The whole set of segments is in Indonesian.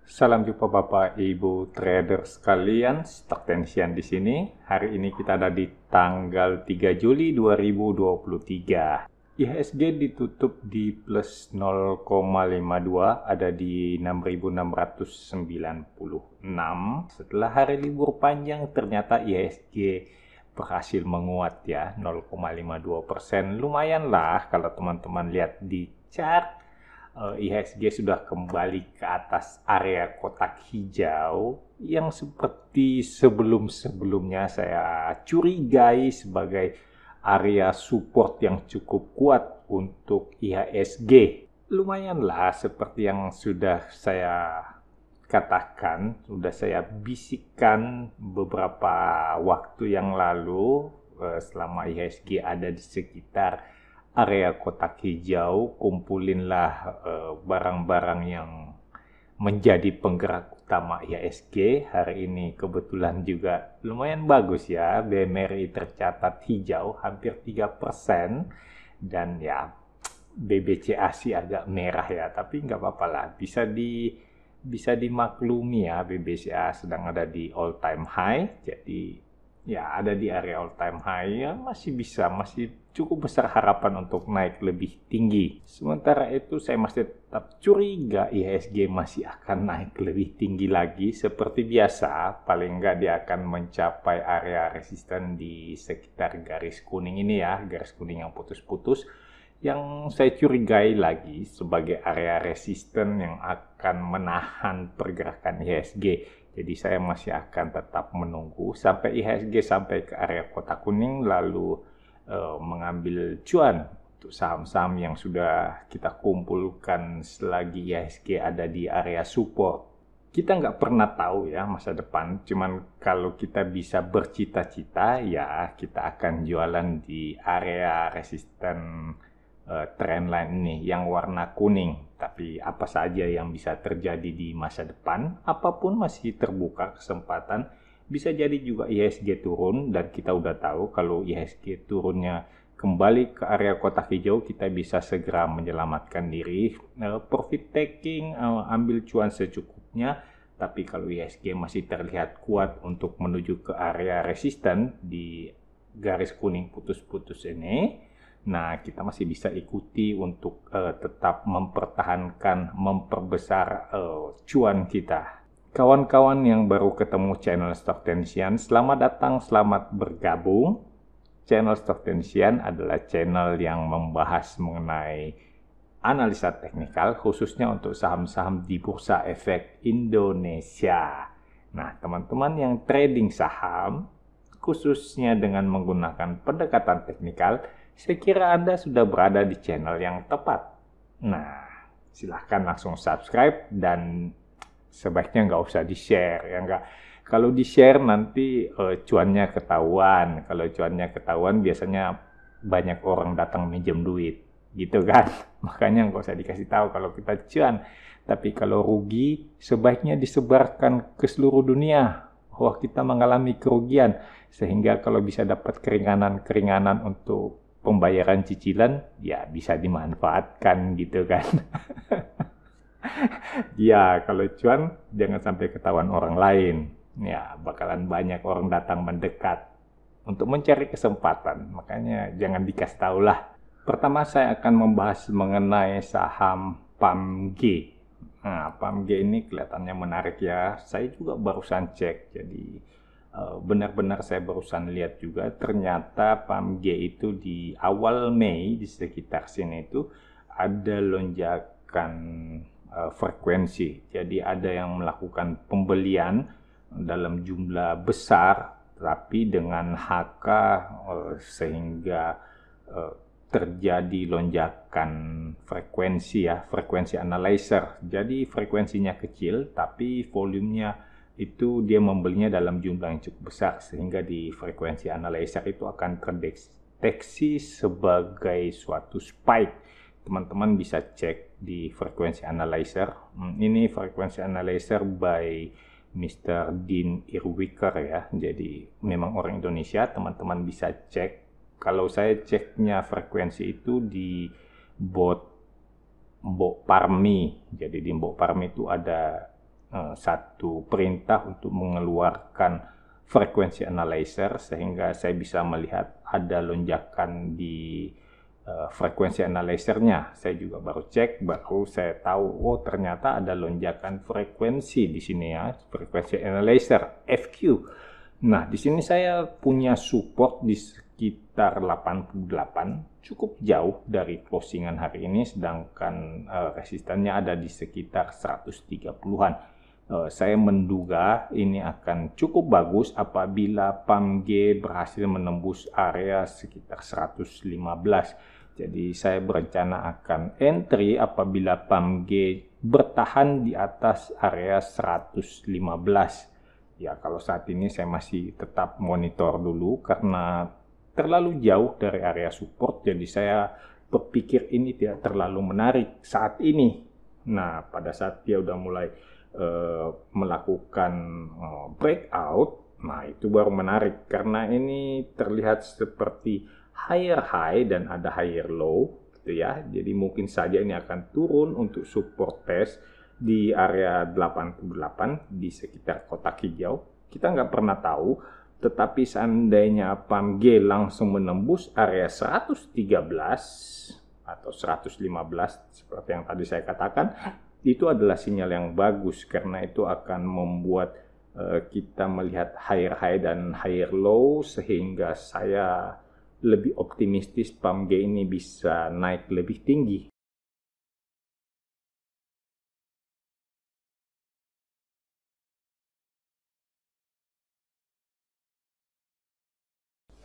Salam jumpa Bapak Ibu trader sekalian, Stock Tension di sini. Hari ini kita ada di tanggal 3 Juli 2023. IHSG ditutup di plus 0,52, ada di 6.696. Setelah hari libur panjang, ternyata IHSG berhasil menguat ya, 0,52%. Lumayan lah kalau teman-teman lihat di chart. IHSG sudah kembali ke atas area kotak hijau yang seperti sebelum-sebelumnya saya curigai sebagai area support yang cukup kuat untuk IHSG. Lumayanlah seperti yang sudah saya katakan, sudah saya bisikkan beberapa waktu yang lalu selama IHSG ada di sekitar area kotak hijau, kumpulinlah barang-barang yang menjadi penggerak utama IHSG. Hari ini kebetulan juga lumayan bagus ya, BMRI tercatat hijau hampir 3%, dan ya BBCA sih agak merah ya, tapi nggak apa-apa lah, bisa dimaklumi ya, BBCA sedang ada di all time high, jadi ya ada di area all time high ya, masih cukup besar harapan untuk naik lebih tinggi. Sementara itu saya masih tetap curiga IHSG masih akan naik lebih tinggi lagi. Seperti biasa, paling nggak dia akan mencapai area resisten di sekitar garis kuning ini ya, garis kuning yang putus-putus, yang saya curigai lagi sebagai area resisten yang akan menahan pergerakan IHSG. Jadi saya masih akan tetap menunggu sampai IHSG sampai ke area kotak kuning, lalu mengambil cuan untuk saham-saham yang sudah kita kumpulkan selagi IHSG ada di area support. Kita nggak pernah tahu ya masa depan, cuman kalau kita bisa bercita-cita ya kita akan jualan di area resisten trendline ini yang warna kuning. Tapi apa saja yang bisa terjadi di masa depan, apapun masih terbuka kesempatan. Bisa jadi juga IHSG turun, dan kita udah tahu kalau IHSG turunnya kembali ke area kotak hijau, kita bisa segera menyelamatkan diri, profit taking, ambil cuan secukupnya. Tapi kalau IHSG masih terlihat kuat untuk menuju ke area resisten di garis kuning putus-putus ini, nah kita masih bisa ikuti untuk tetap mempertahankan, memperbesar cuan kita. Kawan-kawan yang baru ketemu channel Stock Tension, selamat datang, selamat bergabung. Channel Stock Tension adalah channel yang membahas mengenai analisa teknikal, khususnya untuk saham-saham di Bursa Efek Indonesia. Nah, teman-teman yang trading saham, khususnya dengan menggunakan pendekatan teknikal, saya kira Anda sudah berada di channel yang tepat. Nah, silahkan langsung subscribe, dan sebaiknya nggak usah di-share ya, nggak. Kalau di-share nanti cuannya ketahuan. Kalau cuannya ketahuan biasanya banyak orang datang minjem duit, gitu kan. Makanya nggak usah dikasih tahu kalau kita cuan. Tapi kalau rugi sebaiknya disebarkan ke seluruh dunia bahwa kita mengalami kerugian, sehingga kalau bisa dapat keringanan untuk pembayaran cicilan ya bisa dimanfaatkan gitu kan. Ya, kalau cuan jangan sampai ketahuan orang lain. Ya, bakalan banyak orang datang mendekat untuk mencari kesempatan. Makanya jangan dikasih tahu lah. Pertama saya akan membahas mengenai saham PAMG. Nah, PAMG ini kelihatannya menarik ya. Saya juga barusan cek. Jadi benar-benar saya barusan lihat juga, ternyata PAMG itu di awal Mei di sekitar sini itu ada lonjakan frekuensi. Jadi ada yang melakukan pembelian dalam jumlah besar tapi dengan HK sehingga terjadi lonjakan frekuensi ya, frekuensi analyzer. Jadi frekuensinya kecil tapi volumenya itu dia membelinya dalam jumlah yang cukup besar, sehingga di frekuensi analyzer itu akan terdeteksi sebagai suatu spike. Teman-teman bisa cek di frekuensi analyzer. Ini frekuensi analyzer by Mr. Dean Irwicker ya. Jadi memang orang Indonesia, teman-teman bisa cek. Kalau saya ceknya frekuensi itu di bot Mbok Parmi. Jadi di Mbok Parmi itu ada satu perintah untuk mengeluarkan frekuensi analyzer sehingga saya bisa melihat ada lonjakan di frekuensi analyzernya. Saya juga baru cek, baru saya tahu, oh ternyata ada lonjakan frekuensi di sini ya, frekuensi analyzer FQ. Nah, di sini saya punya support di sekitar 88, cukup jauh dari closingan hari ini, sedangkan resistannya ada di sekitar 130-an. Saya menduga ini akan cukup bagus apabila PAM-G berhasil menembus area sekitar 115. Jadi saya berencana akan entry apabila PAM-G bertahan di atas area 115. Ya, kalau saat ini saya masih tetap monitor dulu karena terlalu jauh dari area support, jadi saya berpikir ini tidak terlalu menarik saat ini. Nah, pada saat dia udah mulai melakukan breakout, nah itu baru menarik karena ini terlihat seperti higher high dan ada higher low gitu ya. Jadi mungkin saja ini akan turun untuk support test di area 88 di sekitar kotak hijau. Kita nggak pernah tahu, tetapi seandainya PAM-G langsung menembus area 113 atau 115 seperti yang tadi saya katakan, itu adalah sinyal yang bagus karena itu akan membuat kita melihat higher high dan higher low, sehingga saya lebih optimistis PAM-G ini bisa naik lebih tinggi.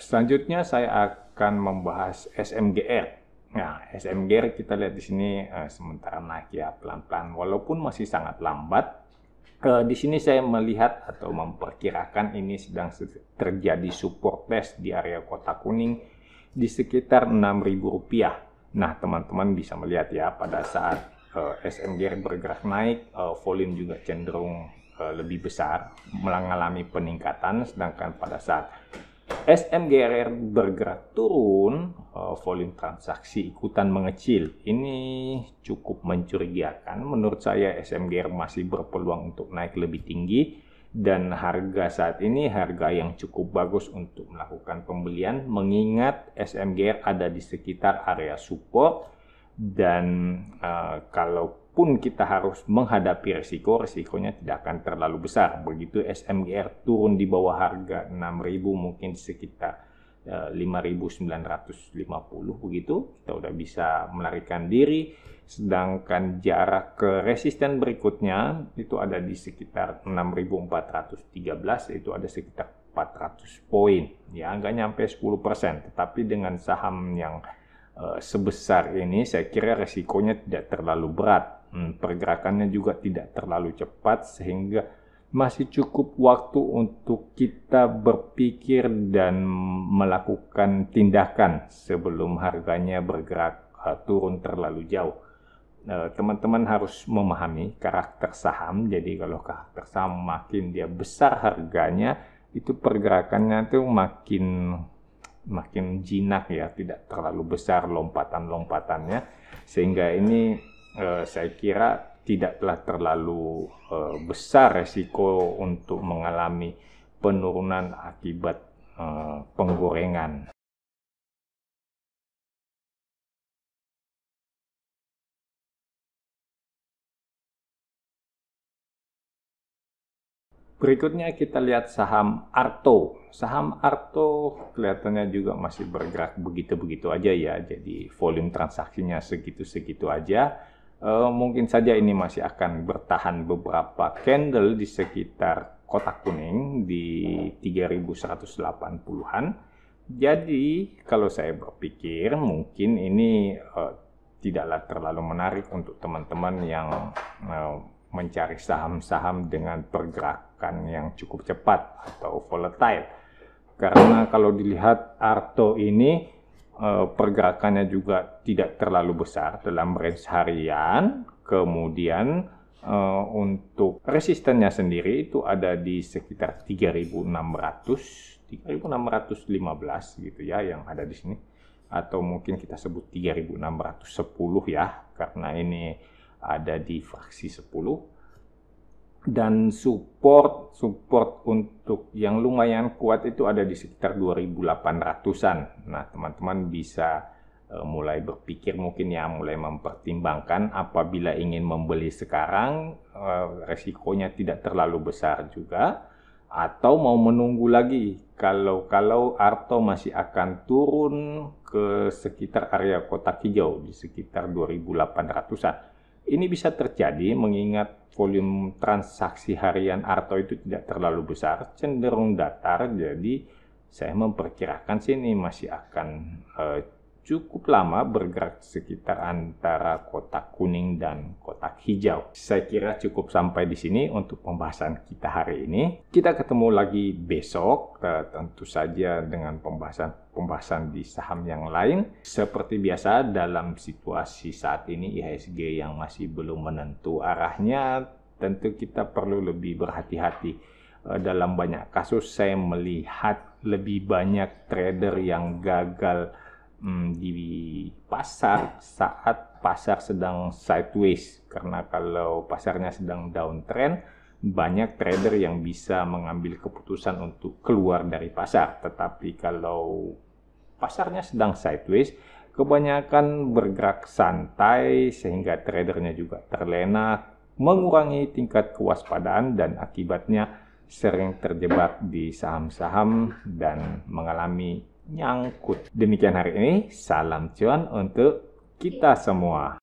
Selanjutnya saya akan membahas SMGR. Nah, SMGR kita lihat di sini sementara naik ya pelan-pelan, walaupun masih sangat lambat. Di sini saya melihat atau memperkirakan ini sedang terjadi support test di area kotak kuning di sekitar Rp6.000. Nah, teman-teman bisa melihat ya pada saat SMGR bergerak naik, volume juga cenderung lebih besar, mengalami peningkatan, sedangkan pada saat SMGR bergerak turun, volume transaksi ikutan mengecil. Ini cukup mencurigakan. Menurut saya SMGR masih berpeluang untuk naik lebih tinggi dan harga saat ini harga yang cukup bagus untuk melakukan pembelian, mengingat SMGR ada di sekitar area support dan kalaupun kita harus menghadapi resikonya tidak akan terlalu besar. Begitu SMGR turun di bawah harga 6.000, mungkin sekitar 5.950 begitu, kita udah bisa melarikan diri. Sedangkan jarak ke resisten berikutnya itu ada di sekitar 6.413, itu ada sekitar 400 poin. Ya, nggak nyampe 10%, tetapi dengan saham yang sebesar ini saya kira resikonya tidak terlalu berat. Pergerakannya juga tidak terlalu cepat sehingga masih cukup waktu untuk kita berpikir dan melakukan tindakan sebelum harganya bergerak turun terlalu jauh. Teman-teman harus memahami karakter saham. Jadi kalau karakter saham makin dia besar harganya, itu pergerakannya tuh makin jinak ya, tidak terlalu besar lompatan-lompatannya, sehingga ini saya kira tidaklah terlalu besar resiko untuk mengalami penurunan akibat penggorengan. Berikutnya kita lihat saham Arto. Saham Arto kelihatannya juga masih bergerak begitu-begitu aja ya. Jadi volume transaksinya segitu-segitu aja. Mungkin saja ini masih akan bertahan beberapa candle di sekitar kotak kuning di 3.180-an. Jadi kalau saya berpikir mungkin ini tidaklah terlalu menarik untuk teman-teman yang mencari saham-saham dengan pergerakan yang cukup cepat atau volatile. Karena kalau dilihat Arto ini pergerakannya juga tidak terlalu besar dalam range harian. Kemudian untuk resistennya sendiri itu ada di sekitar 3.615 gitu ya yang ada di sini. Atau mungkin kita sebut 3.610 ya, karena ini ada di fraksi 10. Dan support untuk yang lumayan kuat itu ada di sekitar 2.800-an. Nah, teman-teman bisa mulai berpikir mungkin ya, mulai mempertimbangkan apabila ingin membeli sekarang, resikonya tidak terlalu besar juga, atau mau menunggu lagi kalau Arto masih akan turun ke sekitar area kotak hijau di sekitar 2.800-an. Ini bisa terjadi mengingat volume transaksi harian Arto itu tidak terlalu besar, cenderung datar, jadi saya memperkirakan sini masih akan cukup lama bergerak sekitar antara kotak kuning dan kotak hijau. Saya kira cukup sampai di sini untuk pembahasan kita hari ini. Kita ketemu lagi besok, tentu saja dengan pembahasan di saham yang lain. Seperti biasa dalam situasi saat ini IHSG yang masih belum menentu arahnya, tentu kita perlu lebih berhati-hati. Dalam banyak kasus saya melihat lebih banyak trader yang gagal di pasar saat pasar sedang sideways, karena kalau pasarnya sedang downtrend banyak trader yang bisa mengambil keputusan untuk keluar dari pasar, tetapi kalau pasarnya sedang sideways kebanyakan bergerak santai sehingga tradernya juga terlena, mengurangi tingkat kewaspadaan dan akibatnya sering terjebak di saham-saham dan mengalami nyangkut. Demikian hari ini, salam cuan untuk kita semua.